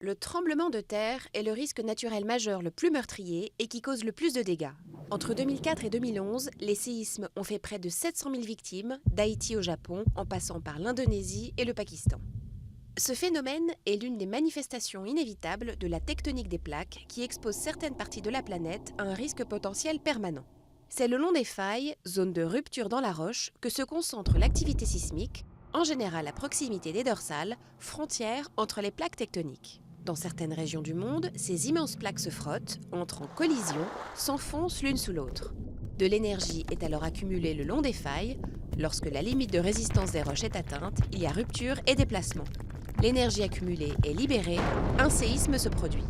Le tremblement de terre est le risque naturel majeur le plus meurtrier et qui cause le plus de dégâts. Entre 2004 et 2011, les séismes ont fait près de 700 000 victimes, d'Haïti au Japon, en passant par l'Indonésie et le Pakistan. Ce phénomène est l'une des manifestations inévitables de la tectonique des plaques qui expose certaines parties de la planète à un risque potentiel permanent. C'est le long des failles, zones de rupture dans la roche, que se concentre l'activité sismique, en général à proximité des dorsales, frontières entre les plaques tectoniques. Dans certaines régions du monde, ces immenses plaques se frottent, entrent en collision, s'enfoncent l'une sous l'autre. De l'énergie est alors accumulée le long des failles. Lorsque la limite de résistance des roches est atteinte, il y a rupture et déplacement. L'énergie accumulée est libérée, un séisme se produit.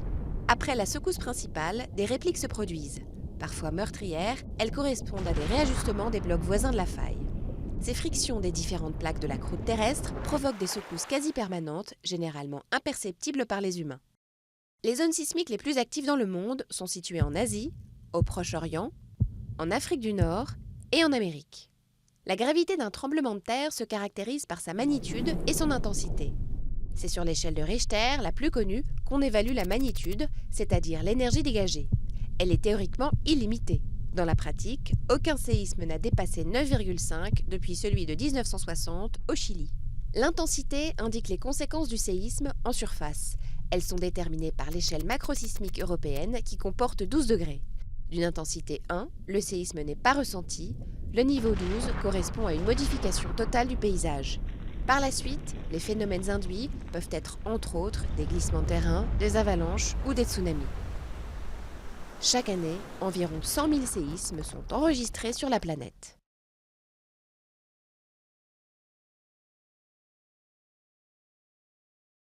Après la secousse principale, des répliques se produisent. Parfois meurtrières, elles correspondent à des réajustements des blocs voisins de la faille. Ces frictions des différentes plaques de la croûte terrestre provoquent des secousses quasi permanentes, généralement imperceptibles par les humains. Les zones sismiques les plus actives dans le monde sont situées en Asie, au Proche-Orient, en Afrique du Nord et en Amérique. La gravité d'un tremblement de terre se caractérise par sa magnitude et son intensité. C'est sur l'échelle de Richter, la plus connue, qu'on évalue la magnitude, c'est-à-dire l'énergie dégagée. Elle est théoriquement illimitée. Dans la pratique, aucun séisme n'a dépassé 9,5 depuis celui de 1960 au Chili. L'intensité indique les conséquences du séisme en surface. Elles sont déterminées par l'échelle macrosismique européenne qui comporte 12 degrés. D'une intensité 1, le séisme n'est pas ressenti. Le niveau 12 correspond à une modification totale du paysage. Par la suite, les phénomènes induits peuvent être entre autres des glissements de terrain, des avalanches ou des tsunamis. Chaque année, environ 100 000 séismes sont enregistrés sur la planète.